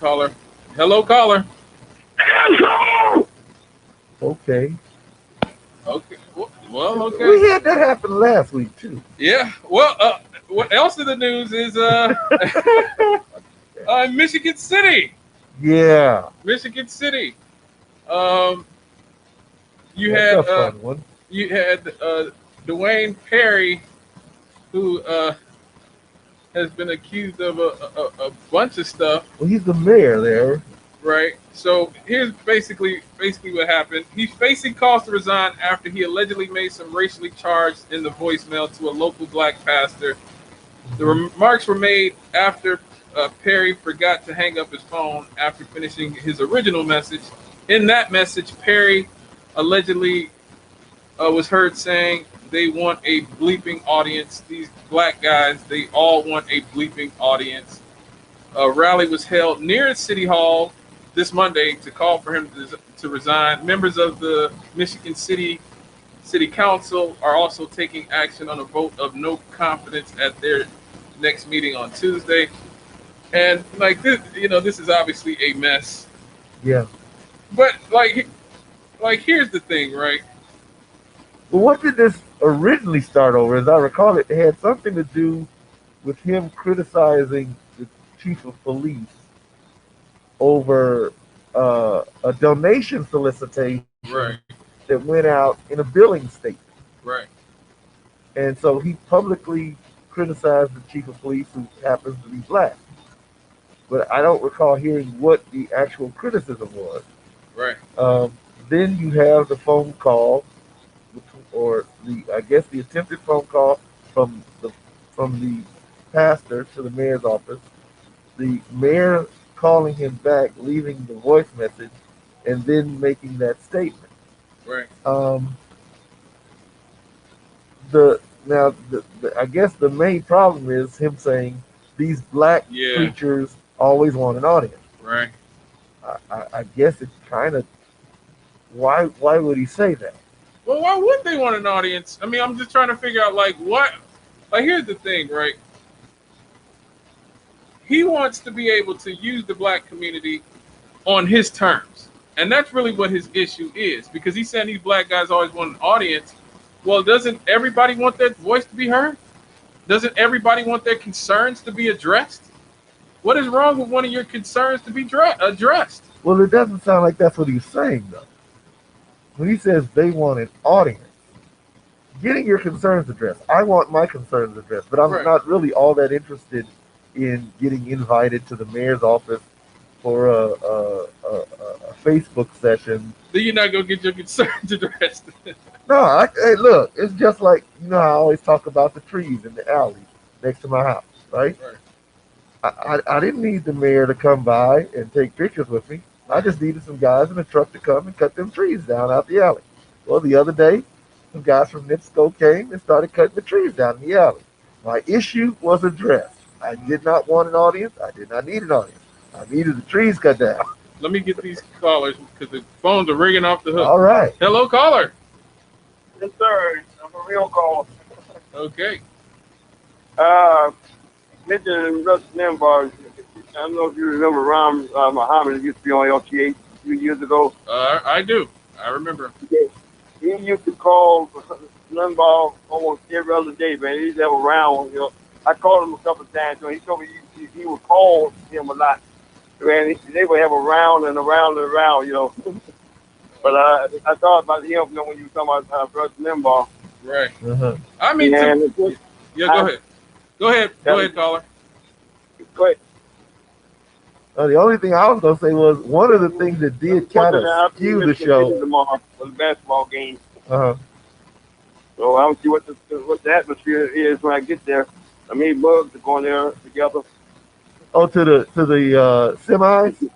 Caller. Hello, caller. Okay. Okay. Well, okay. We had that happen last week too. Yeah. Well, what else in the news is Michigan City. Yeah, Michigan City. Um, you that's had a fun one. Dwayne Perry, who has been accused of a bunch of stuff. Well, he's the mayor there. Right. So here's basically what happened. He's facing calls to resign after he allegedly made some racially charged in the voicemail to a local black pastor. The Mhm. remarks were made after Perry forgot to hang up his phone after finishing his original message. In that message, Perry allegedly was heard saying they want a bleeping audience. These black guys, they all want a bleeping audience. A rally was held near City Hall this Monday to call for him to resign. Members of the Michigan City Council are also taking action on a vote of no confidence at their next meeting on Tuesday. And like this, this is obviously a mess. Yeah. But like here's the thing, right? But what did this originally start over? As I recall, it had something to do with him criticizing the chief of police over a donation solicitation Right, that went out in a billing statement. right. And so he publicly criticized the chief of police, who happens to be black. But I don't recall hearing what the actual criticism was. Right. Um, then you have the phone call, or the I guess the attempted phone call from the from the pastor to the mayor's office. The mayor calling him back, leaving the voice message, and then making that statement. Right. Um, I guess the main problem is him saying these black Yeah. preachers always want an audience. Right. I guess it's kind of why would he say that? Well, why would they want an audience? I mean, I'm just trying to figure out like what. Like, here's the thing, right? He wants to be able to use the black community on his terms. And that's really what his issue is. Because he's saying these black guys always want an audience. Well, doesn't everybody want their voice to be heard? Doesn't everybody want their concerns to be addressed? What is wrong with one of your concerns to be addressed? Well, it doesn't sound like that's what he's saying though. When he says they want an audience, getting your concerns addressed. I want my concerns addressed, but I'm Right. not really all that interested in getting invited to the mayor's office for a Facebook session. Then you're not going to get your concerns addressed. No, hey, look, it's just like, I always talk about the trees in the alley next to my house, right? Right. I didn't need the mayor to come by and take pictures with me. I just needed some guys in a truck to come and cut them trees down out the alley. Well, the other day, some guys from NIPSCO came and started cutting the trees down in the alley. My issue was addressed. I did not want an audience. I did not need an audience. I needed the trees cut down. Let me get these callers because the phones are ringing off the hook. All right. Hello, caller. Yes, sir. I'm a real call. Okay. Uh, mentioned Russ Limbaugh. I don't know if you remember Ram Muhammad used to be on LTA a few years ago. I do. I remember. He used to call Limbaugh almost every other day, man. He used to have a round. I called him a couple of times. He told me he would call him a lot. Man, they would have a round and a round and a round. But I thought about him, when you were talking about Russ Limbaugh. Right. Uh-huh. I mean, And yeah. Go ahead. Go ahead, caller. go ahead. The only thing I was going to say was one of the things that did kind of skew the show. Tomorrow for the basketball game. Uh-huh. So I don't see what the atmosphere is when I get there. I mean, bugs are going there together. Oh, to the semis?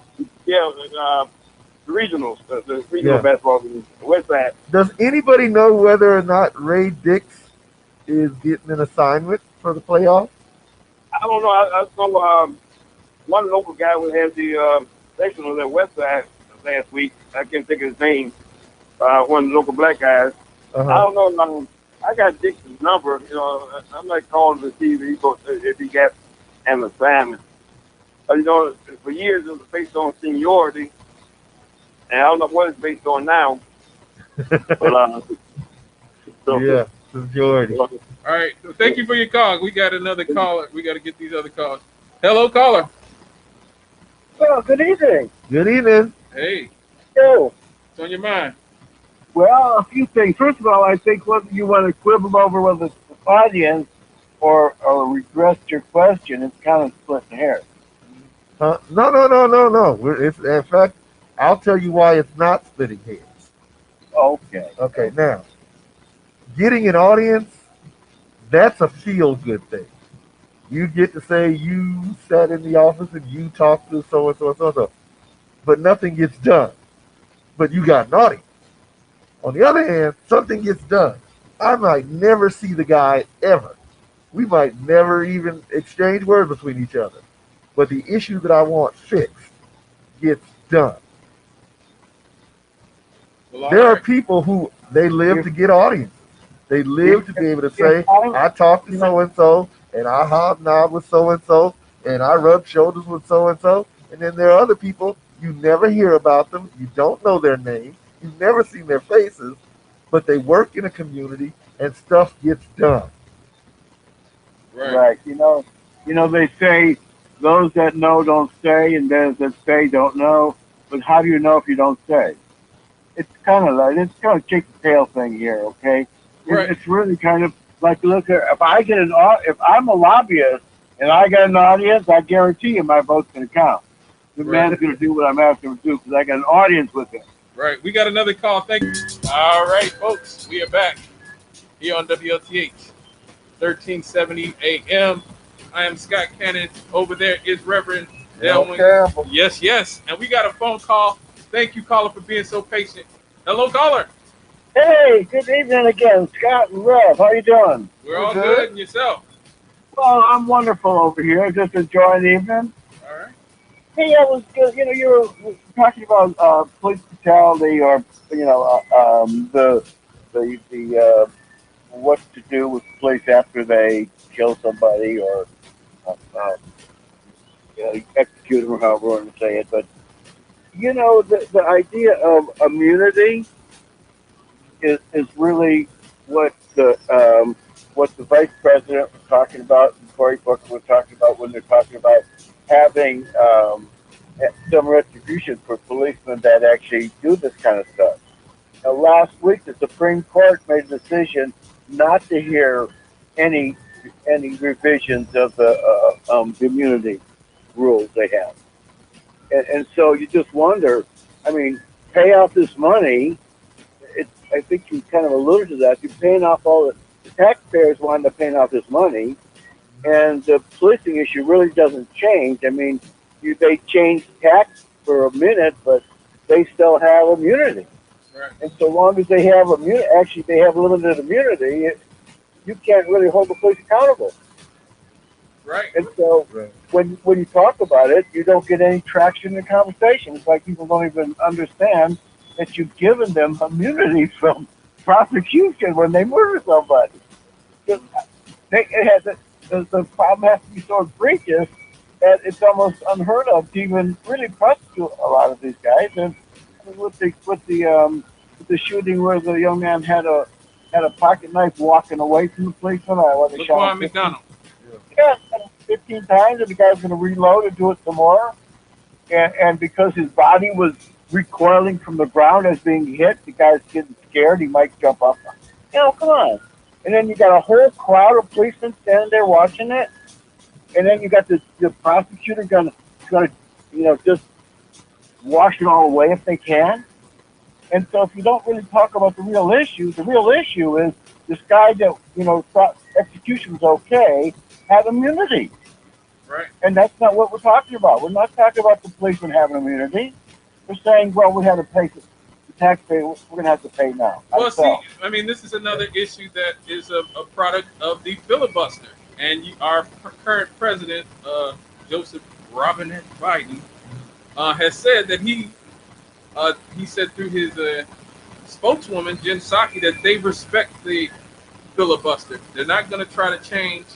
Yeah, the regionals, the regional basketball game, the West Side. Does anybody know whether or not Ray Dix is getting an assignment for the playoffs? I don't know. I saw one local guy who had the section on that West Side last week. I can't think of his name. One of the local black guys. Uh-huh. I don't know. I got Dixon's number. I'm not calling to see if he got an assignment. You know, for years it was based on seniority, and I don't know what it's based on now. But so, Yeah, majority. uh, All right. So thank you for your call. We got another caller. We got to get these other calls. Hello, caller. Well, good evening. Good evening. Hey, So, what's on your mind? well, a few things. First of all, I think whether you want to quibble over whether it's the audience or regress your question, it's kind of splitting hairs. No, no, no, no, no. It's, in fact, I'll tell you why it's not splitting hairs. Okay. Okay, now, getting an audience, that's a feel good thing. You get to say you sat in the office and you talked to so and so and so and so, but nothing gets done. But you got an audience. On the other hand, something gets done. I might never see the guy ever. We might never even exchange words between each other. But the issue that I want fixed gets done. Well, all There are right. people who they live If, to get audiences. They live to be able to if say, I, I talked to you know, so and so, and I hobnobbed with so and so, and I rubbed shoulders with so and so. And then there are other people you never hear about them, you don't know their name, you've never seen their faces, but they work in a community and stuff gets done. Right. right, they say those that know don't stay, and those that stay don't know. But how do you know if you don't stay? It's kind of chicken tail thing here, okay? Right. It's really kind of like look at if I'm a lobbyist and I get an audience, I guarantee you my vote's going to count. The Right. man's going to do what I'm asking him to do because I got an audience with him. Right. We got another call. Thank you. All right, folks. We are back here on WLTH 1370 AM. I am Scott Cannon. Over there is Reverend Well, Delwyn. Campbell. Yes, yes. And we got a phone call. Thank you, caller, for being so patient. Hello, caller. Hey, good evening again, Scott and Rev. How you doing? We're We're all good. good. And yourself? Well, I'm wonderful over here. Just enjoying the evening. All right. Hey, I was good. You were talking about police brutality, or the what to do with the police after they kill somebody or uh, uh, execute them, or however you want to say it. But the idea of immunity is really what the vice president was talking about, and Cory Booker was talking about when they're talking about having some retribution for policemen that actually do this kind of stuff. Now, last week, the Supreme Court made a decision not to hear any any revisions of the immunity rules they have, and so you just wonder. I mean, pay out this money. I think you kind of alluded to that. You're paying off the taxpayers wind up paying off this money, and the policing issue really doesn't change. I mean, they change tax for a minute, but they still have immunity. Right. And so long as they have immunity, actually they have limited immunity, you can't really hold the police accountable. Right. And so Right. when you talk about it, you don't get any traction in the conversation. It's like people don't even understand that you've given them immunity from prosecution when they murder somebody. Just- the problem has to be so egregious that it's almost unheard of to even really prosecute a lot of these guys. And with the shooting where the young man had a pocket knife walking away from the policeman, I want to shot Laquan him 15, McDonald. yeah, 15 times, and the guy's going to reload and do it some more. And because his body was recoiling from the ground as being hit, the guy's getting scared. He might jump up. Come on. And then you got a whole crowd of policemen standing there watching it. And then you got the prosecutor gonna just wash it all away if they can. And so if you don't really talk about the real issue is this guy that thought execution was okay had immunity, Right. and that's not what we're talking about. We're not talking about the policeman having immunity. We're saying, well, we had to pay the taxpayer. We're going to have to pay now. Well, That's see, all. I mean, this is another issue that is a product of the filibuster. And our current president, Joseph Robinette Biden, has said that he said through his spokeswoman, Jen Psaki, that they respect the filibuster. They're not going to try to change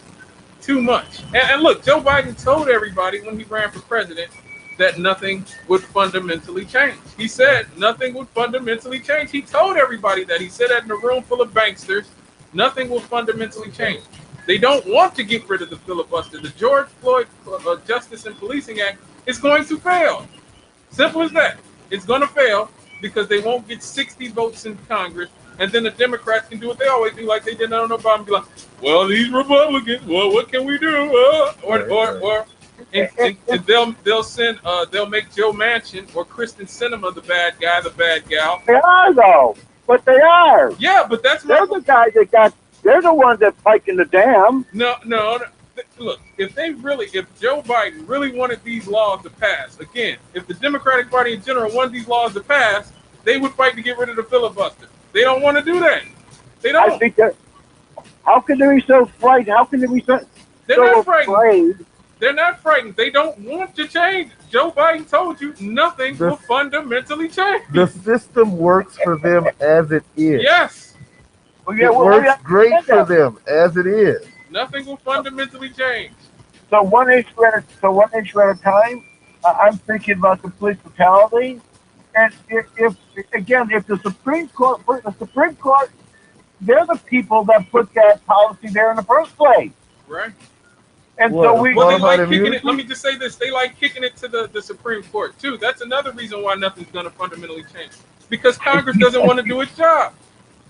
too much. And look, Joe Biden told everybody when he ran for president that nothing would fundamentally change. He said nothing would fundamentally change. He told everybody that. He said that in a room full of banksters, nothing will fundamentally change. They don't want to get rid of the filibuster. The George Floyd Justice and Policing Act is going to fail. Simple as that. It's going to fail because they won't get 60 votes in Congress, and then the Democrats can do what they always do, like they did on Obama, and be like, "Well, these Republicans, well, what can we do?" And they'll make Joe Manchin or Kristen Sinema the bad guy, the bad gal. They are though, but they are. Yeah, but that's They're the guys that got. They're the ones that piking the dam. no. Look, if Joe Biden really wanted these laws to pass, again, if the Democratic Party in general wanted these laws to pass, they would fight to get rid of the filibuster. They don't want to do that. They don't. I think that. How can they be so frightened? How can they be so? They're so not frightened. afraid? They're not frightened. They don't want to change. Joe Biden told you nothing will fundamentally change. The system works for them as it is. Yes. Well, yeah, It works great for them as it is. Nothing will fundamentally change. So one issue at a time. I'm thinking about the police brutality, and if the Supreme Court, they're the people that put that policy there in the first place. Right. And Well, so we. Well, they about like kicking immunity? it. Let me just say this: they like kicking it to the Supreme Court too. That's another reason why nothing's going to fundamentally change. Because Congress doesn't want to do its job.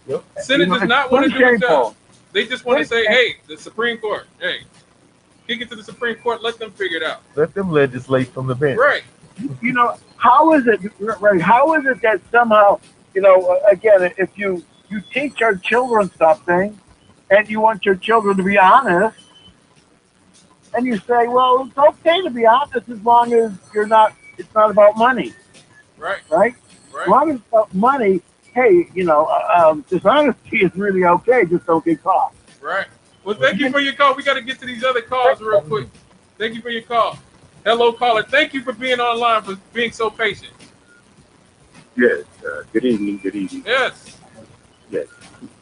Yep. Senate does not want to do its job. They just want to say, Shameful. "Hey, the Supreme Court, hey, kick it to the Supreme Court. Let them figure it out." Let them legislate from the bench. Right. You know, how is it right? How is it that somehow, again, if you teach our children something, and you want your children to be honest, and you say, well, it's okay to be honest as long as you're not. It's not about money, Right. right? As Right. long as it's about money, hey, dishonesty is really okay. Just don't get caught. Right. Well, thank you for your call. We got to get to these other calls real quick. Thank you for your call. Hello, caller. Thank you for being online, for being so patient. Yes, good evening, good evening. Yes. Yes,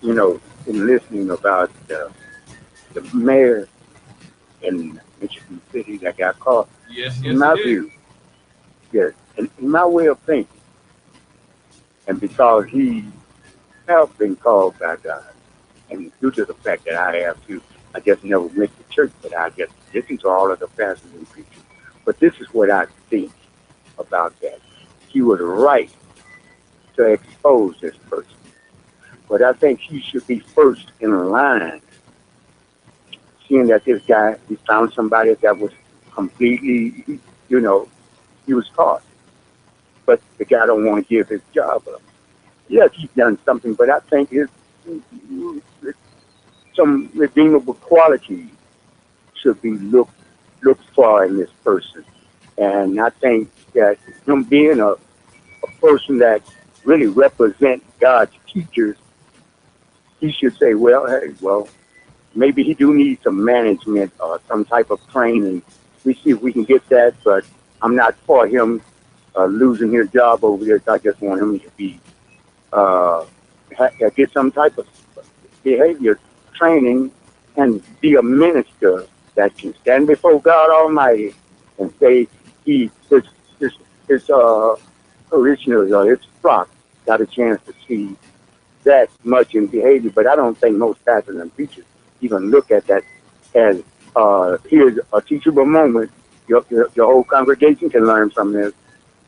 in listening about the mayor in Michigan City that got caught, Yes. in my it is. view, yes, in my way of thinking, and because he has been called by God, and due to the fact that I just never went to church, but I just listen to all of the pastors and preachers. But this is what I think about that. He was right to expose this person. But I think he should be first in line, seeing that this guy, he found somebody that was completely, he was caught. But the guy don't want to give his job up. Yes, he's done something, but I think it's some redeemable qualities should be looked for in this person. And I think that him being a person that really represents God's teachers, he should say, maybe he do need some management or some type of training. We see if we can get that, but I'm not for him losing his job over there. I just want him to be get some type of behavior training and be a minister that can stand before God Almighty and say his parishioners or his flock got a chance to see that much in behavior. But I don't think most pastors and preachers even look at that as here's a teachable moment. Your whole congregation can learn from this.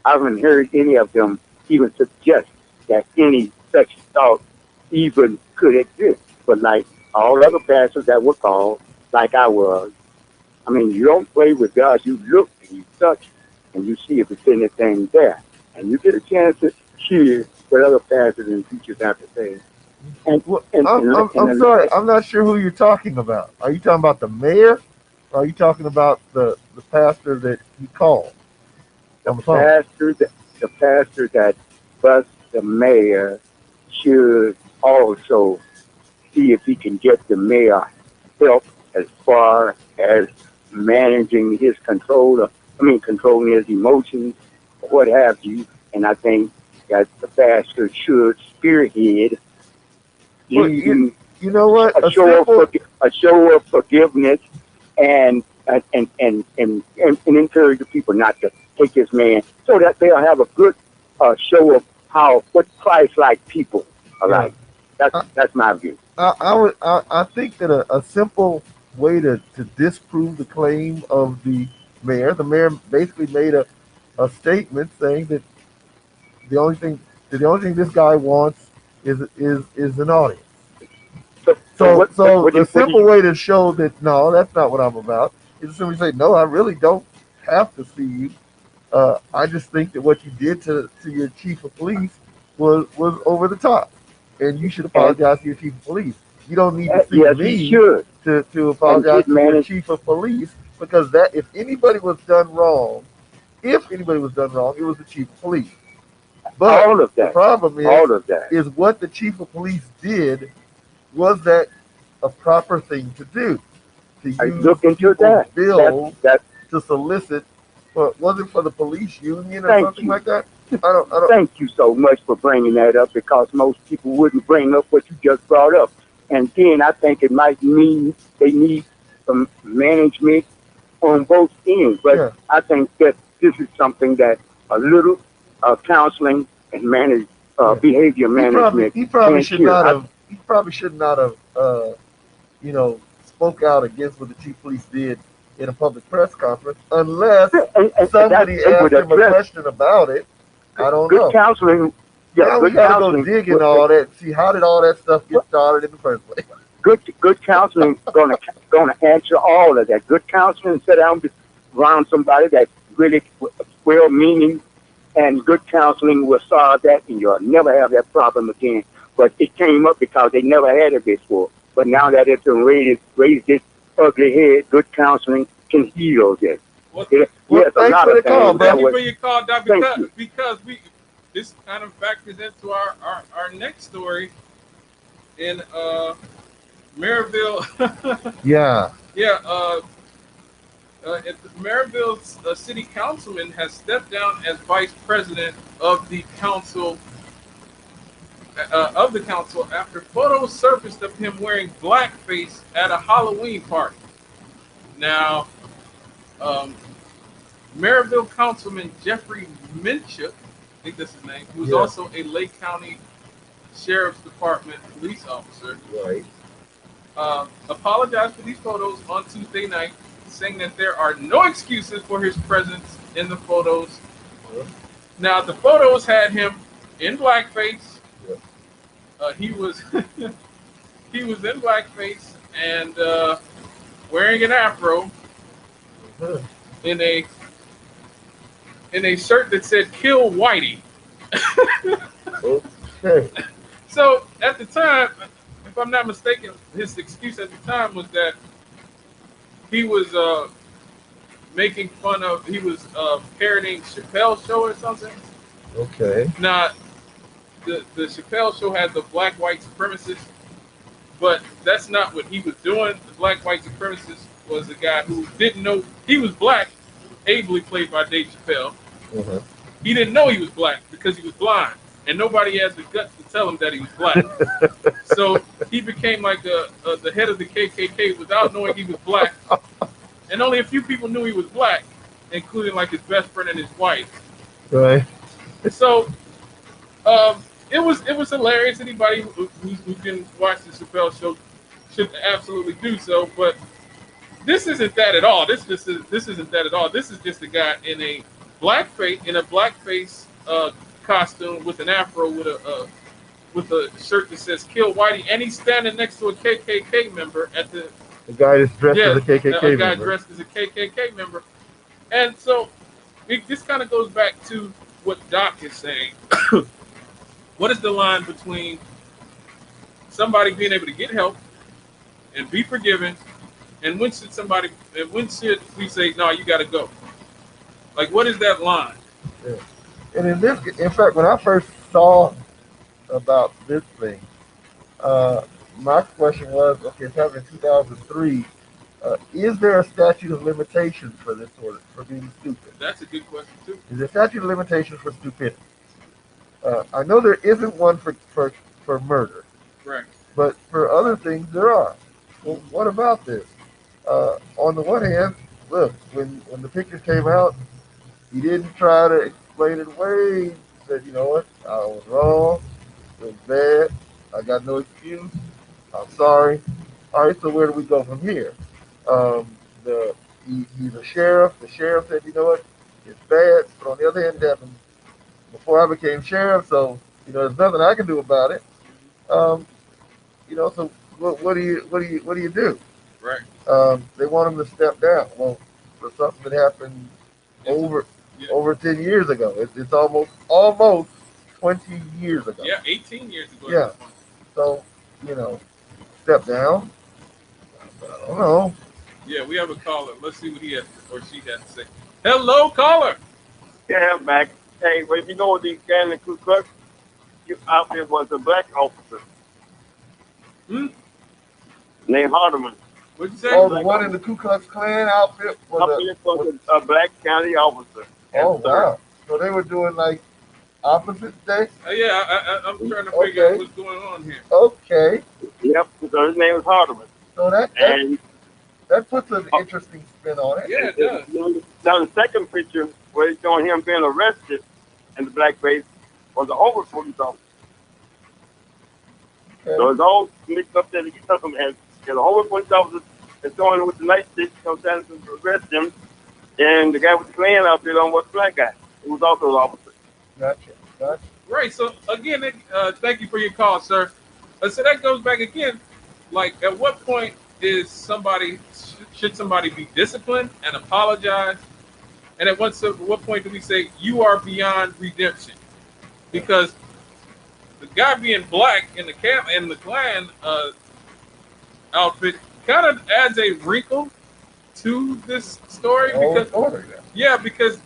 I haven't heard any of them even suggest that any such thought even could exist. But like all other pastors that were called, like I was, I mean, you don't play with God. You look and you touch and you see if there's anything there. And you get a chance to hear what other pastors and teachers have to say. I'm sorry, I'm not sure who you're talking about. Are you talking about the mayor? Or are you talking about the pastor that he called? The pastor that busts the mayor should also see if he can get the mayor help as far as managing his controlling his emotions, or what have you. And I think that the pastor should spearhead Well, you know what? a show of forgiveness and encourage the people not to take this man, so that they'll have a good show of how what Christ-like people are Yeah. like. That's my view. I think that a simple way to disprove the claim of the mayor basically made a statement saying that the only thing the only thing this guy wants is an audience. So So so the what do simple you way to show that no, that's not what I'm about is to simply say no, I really don't have to see you. I just think that what you did to your chief of police was over the top, and you should and apologize to your chief of police. You don't need to see yes, he me should to and apologize get to your managed chief of police because that if anybody was done wrong, it was the chief of police. But all of the that, problem all of that. is what the chief of police did was that a proper thing to do to I use look into people's that. That's bills that. to solicit for was it for the police union or Thank something you. like that? I don't Thank you so much for bringing that up because most people wouldn't bring up what you just brought up. And then I think it might mean they need some management on both ends. But yeah. I think that this is something that a little counseling and Yeah. behavior management He probably can should cure. not have he probably should not have spoke out against what the chief of police did in a public press conference unless And that somebody they would asked him a address question about it. I don't good know. counseling. Yeah, Now we good got to go counseling. digging all that and see how did all that stuff get started in the first place. Good counseling gonna answer all of that. Good counseling, sit down around somebody that's really well meaning, and good counseling will solve that, and you'll never have that problem again. But it came up because they never had it before. But now that it's been raised its ugly head, good counseling can heal this. Well, Well, Yes, a thanks lot for of the call, things that thank brother. you was. for your call, Doc. Thank you. Because we this kind of factors into our next story in Maryville. Yeah. Yeah, Maryville's city councilman has stepped down as vice president of the council after photos surfaced of him wearing blackface at a Halloween party. Now, um, Maryville Councilman Jeffrey Minchuk, I think that's his name, who is Yeah. also a Lake County Sheriff's Department police officer, Right. apologized for these photos on Tuesday night, saying that there are no excuses for his presence in the photos. Now, the photos had him in blackface. Yeah. He was he was in blackface and wearing an afro Uh-huh. in a shirt that said "Kill Whitey." Okay. So at the time, if I'm not mistaken, his excuse at the time was that he was making fun of, he was parodying Chappelle Show or something. Okay. Now, the Chappelle Show had the black white supremacist, but that's not what he was doing. The black white supremacist was a guy who didn't know he was black, ably played by Dave Chappelle. Uh-huh. He didn't know he was black because he was blind, and nobody had the guts to tell him that he was black. So he became like the head of the KKK without knowing he was black, and only a few people knew he was black, including like his best friend and his wife. Right. So it was hilarious. Anybody who can watch the Chappelle Show should absolutely do so. But this isn't that at all. This isn't that at all. This is just a guy in a blackface costume with an afro with a shirt that says "Kill Whitey," and he's standing next to a KKK member at the The guy that's dressed as a a KKK guy member. dressed as a KKK member, and so this kind of goes back to what Doc is saying. What is the line between somebody being able to get help and be forgiven, and when should we say no? You got to go. Like, what is that line? Yeah. And in fact, when I first saw about this thing, my question was, okay, it's happened in 2003. Is there a statute of limitations for this sort of for being stupid? That's a good question too. Is there a statute of limitations for stupidity? I know there isn't one for murder, Right. but for other things there are. Well, what about this? On the one hand, look, when the pictures came out, he didn't try to explain it away. He said, you know what, I was wrong. It was bad. I got no excuse. I'm sorry. All right, so where do we go from here? Um, he's a sheriff. The sheriff said, you know what, it's bad. But on the other hand, it happened before I became sheriff, so there's nothing I can do about it. Um, so what do you do? Right. They want him to step down. Well, for something that happened It's, over yeah, over 10 years ago. It's almost 20 years ago. yeah, 18 years ago at Yeah. this point. So you know, step down. I don't know. Yeah, we have a caller. Let's see what he has or she has to say. Hello, caller. Yeah, I'm back. Hey, well, you know these guys in the Ku Klux outfit was a black officer Hmm? named Hardeman. What'd you say? Oh, the Black one in the Ku Klux Klan outfit outfit was. was a black county officer. Yes, Oh sir. wow. So they were doing like opposite day. Yeah, I'm trying to figure out Okay. what's going on here. Okay. Yep. So his name was Hardeman, So that that and that puts an uh, interesting spin on it. Yeah, it does. now the second picture where it's showing him being arrested in the blackface was an over police officer. So Okay. it's all mixed up there together, and the over police officer is showing him with the night stick, trying to arrest him, and the guy with the Klan outfit on was the black guy, who was also an officer. Gotcha. Gotcha. Right. So again, thank you for your call, sir. So that goes back again. Like, at what point is somebody should somebody be disciplined and apologize? And at what point do we say you are beyond redemption? Because the guy being black in the camp and the Klan outfit kind of adds a wrinkle to this story Oh, because story now. yeah, because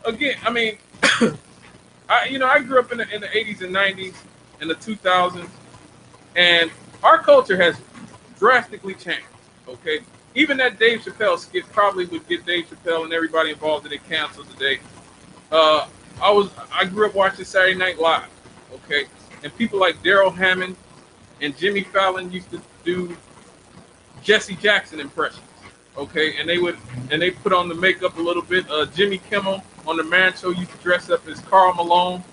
again, I mean, I grew up in the 80s and 90s and the 2000s, and our culture has drastically changed. Okay, even that Dave Chappelle skit probably would get Dave Chappelle and everybody involved in it canceled today. Uh, I grew up watching Saturday Night Live. Okay, and people like Daryl Hammond and Jimmy Fallon used to do Jesse Jackson impressions. Okay, and they put on the makeup a little bit. Jimmy Kimmel on the Man Show used to dress up as Carl Malone.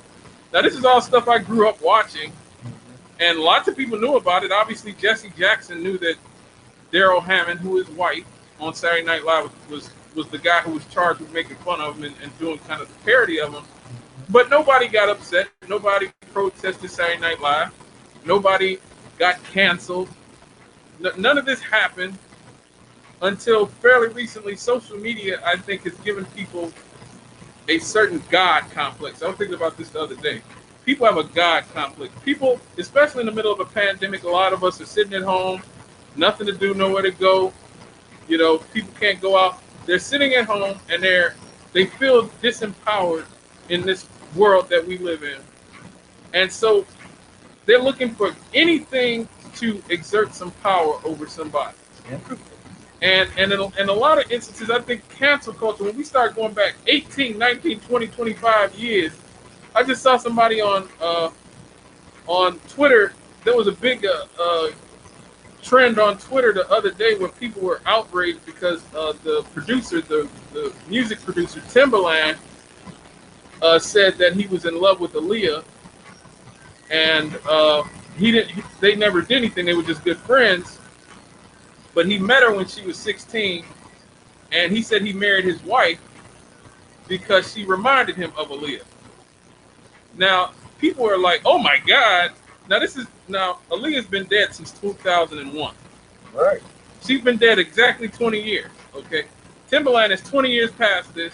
Now this is all stuff I grew up watching, and lots of people knew about it. Obviously, Jesse Jackson knew that Daryl Hammond, who is white, on Saturday Night Live was the guy who was charged with making fun of him and doing kind of the parody of him. But nobody got upset. Nobody protested Saturday Night Live. Nobody got canceled. None of this happened until fairly recently. Social media, I think, has given people a certain God complex. I was thinking about this the other day. People have a God complex. People, especially in the middle of a pandemic, a lot of us are sitting at home, nothing to do, nowhere to go. People can't go out. They're sitting at home and they feel disempowered in this world that we live in. And so they're looking for anything to exert some power over somebody. Interesting. And in a lot of instances, I think cancel culture, when we start going back 18, 19, 20, 25 years, I just saw somebody on Twitter. There was a big trend on Twitter the other day where people were outraged because the music producer Timberland, said that he was in love with Aaliyah, and they never did anything. They were just good friends. But he met her when she was 16, and he said he married his wife because she reminded him of Aaliyah. Now, people are like, "Oh my God!" Now Aaliyah's been dead since 2001. Right. She's been dead exactly 20 years. Okay, Timberland is 20 years past this.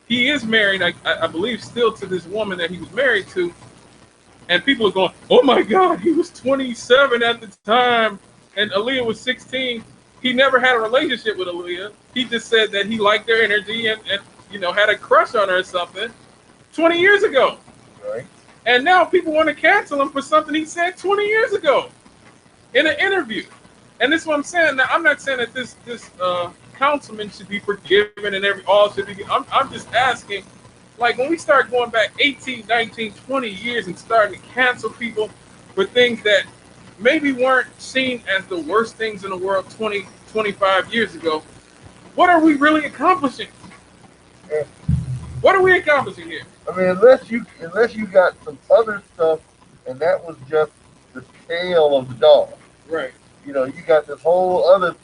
He is married, I believe, still to this woman that he was married to, and people are going, "Oh my God, he was 27 at the time, and Aaliyah was 16." He never had a relationship with Aaliyah. He just said that he liked her energy and had a crush on her or something 20 years ago. Right. And now people want to cancel him for something he said 20 years ago in an interview. And this is what I'm saying. Now, I'm not saying that this councilman should be forgiven and all should be. I'm just asking, like, when we start going back 18, 19, 20 years and starting to cancel people for things that maybe weren't seen as the worst things in the world 20, 25 years ago, what are we really accomplishing? Yeah. What are we accomplishing here? I mean, unless you got some other stuff, and that was just the tail of the dog. Right. You know, you got this whole other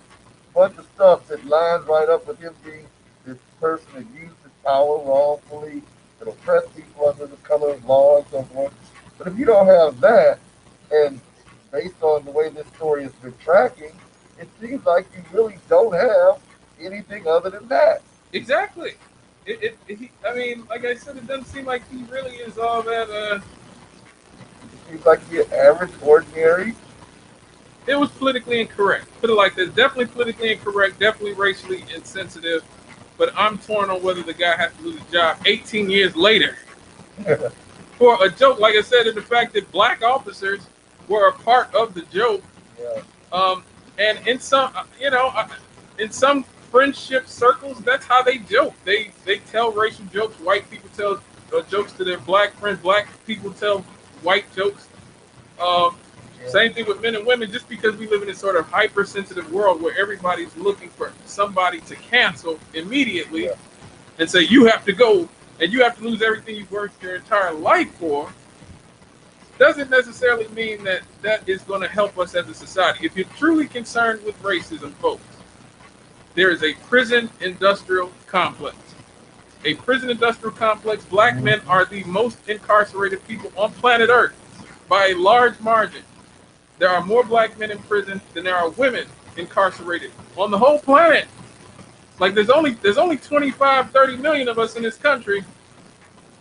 bunch of stuff that lines right up with him being this person that used his power wrongfully, that oppressed people under the color of law and so forth. But if you don't have that, and based on the way this story has been tracking, it seems like you really don't have anything other than that. Exactly. I mean, like I said, it doesn't seem like he really is all that. It seems like you're average, ordinary. It was politically incorrect. Put it like this: definitely politically incorrect, definitely racially insensitive. But I'm torn on whether the guy has to lose his job 18 years later for a joke. Like I said, in the fact that black officers were a part of the joke. Yeah. And in some, in some friendship circles, that's how they joke. They tell racial jokes. White people tell jokes to their black friends. Black people tell white jokes. Same thing with men and women. Just because we live in this sort of hypersensitive world where everybody's looking for somebody to cancel immediately and say you have to go and you have to lose everything you've worked your entire life for, doesn't necessarily mean that that is going to help us as a society. If you're truly concerned with racism, folks, there is a prison industrial complex. A prison industrial complex. Black men are the most incarcerated people on planet Earth by a large margin. There are more black men in prison than there are women incarcerated on the whole planet. Like there's only 25, 30 million of us in this country.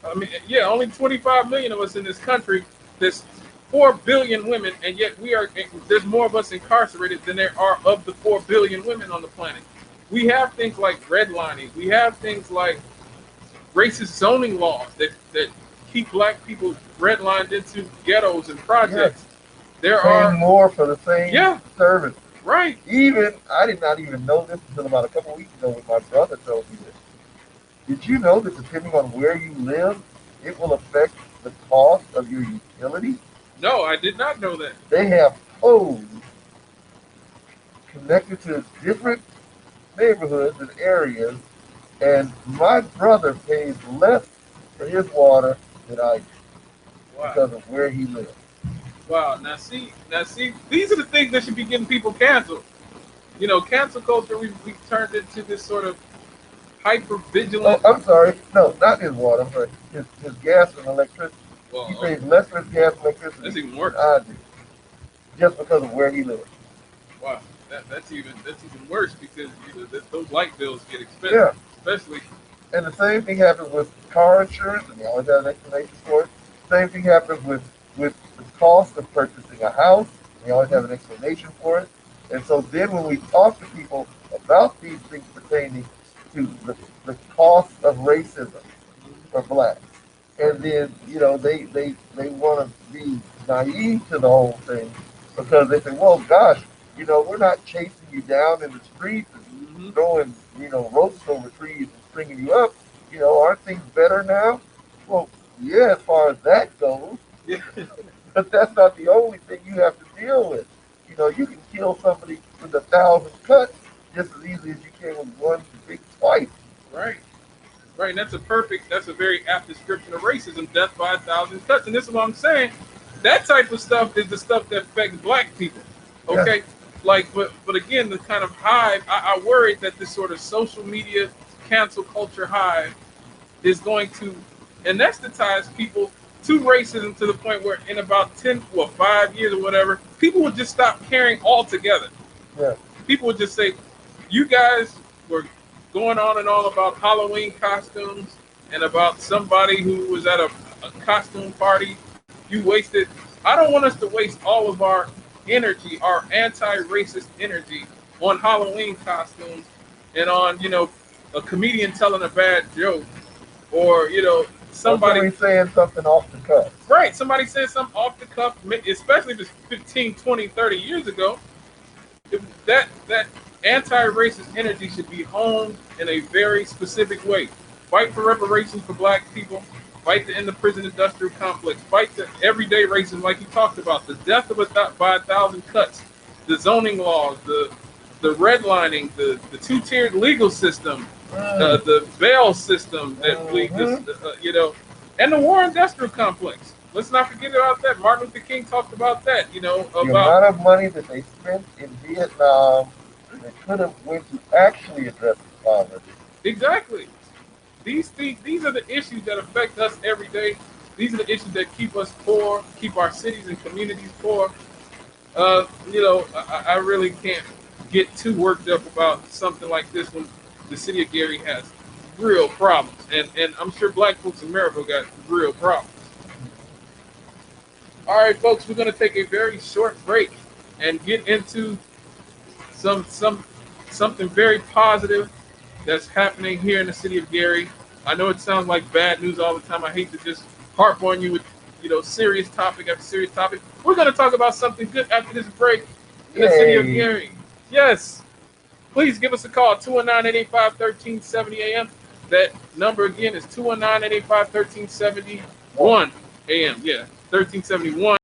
I mean, yeah, only 25 million of us in this country. There's 4 billion women, and yet there's more of us incarcerated than there are of the 4 billion women on the planet. We have things like redlining. We have things like racist zoning laws that keep black people redlined into ghettos and projects. There are more for the same service. Right. I did not even know this until about a couple of weeks ago when my brother told me this. Did you know that depending on where you live, it will affect the cost of your utility? No, I did not know that. They have codes connected to different neighborhoods and areas, and my brother pays less for his water than I do because of where he lives. Wow. Now see, these are the things that should be getting people canceled. You know, cancel culture, we've turned into this sort of hyper vigilant. Oh, I'm sorry. No, not his water. I'm sorry. His gas and electricity. He pays less for his gas and electricity that's even worse. than I do, just because of where he lives. Wow. That's even worse because those light bills get expensive, especially. And the same thing happens with car insurance, and they always have an explanation for it. Same thing happens with the cost of purchasing a house. They always have an explanation for it. And so then when we talk to people about these things pertaining to the cost of racism for blacks, and then they want to be naive to the whole thing because they say, well, gosh, we're not chasing you down in the streets and throwing ropes over trees and stringing you up. Aren't things better now? Well, yeah, as far as that goes. Yeah. But that's not the only thing you have to deal with. You can kill somebody with 1,000 cuts just as easily as you can with one big swipe. Right. Right. And that's a very apt description of racism, death by 1,000 cuts. And this is what I'm saying. That type of stuff is the stuff that affects black people. Okay. Yeah. But again, the kind of hive, I worried that this sort of social media cancel culture hive is going to anesthetize people to racism to the point where in about 5 years or whatever, people would just stop caring altogether. Yeah. People would just say, you guys were going on and on about Halloween costumes and about somebody who was at a costume party. You wasted. I don't want us to waste all of our energy, our anti-racist energy, on Halloween costumes and on, a comedian telling a bad joke or, somebody saying something off the cuff. Right. Somebody saying something off the cuff, especially if it's 15, 20, 30 years ago. That anti-racist energy should be honed in a very specific way. Fight for reparations for black people. Fight to end the prison industrial complex. Fight the everyday racism like you talked about. The death by 1,000 cuts. The zoning laws. The the redlining, the two-tiered legal system, the bail system that we just, and the war industrial complex. Let's not forget about that. Martin Luther King talked about that, The about amount of money that they spent in Vietnam that could have went to actually address poverty. exactly. These are the issues that affect us every day. These are the issues that keep us poor, keep our cities and communities poor. I really can't get too worked up about something like this when the city of Gary has real problems, and I'm sure black folks in Maryville got real problems. All right, folks, we're going to take a very short break and get into something very positive that's happening here in the city of Gary. I know it sounds like bad news all the time. I hate to just harp on you with serious topic after serious topic. We're going to talk about something good after this break in the city of Yay. Gary. Yes. Please give us a call, 219-885-1370 AM. That number again is 219-885-1371 AM. Yeah, 1371.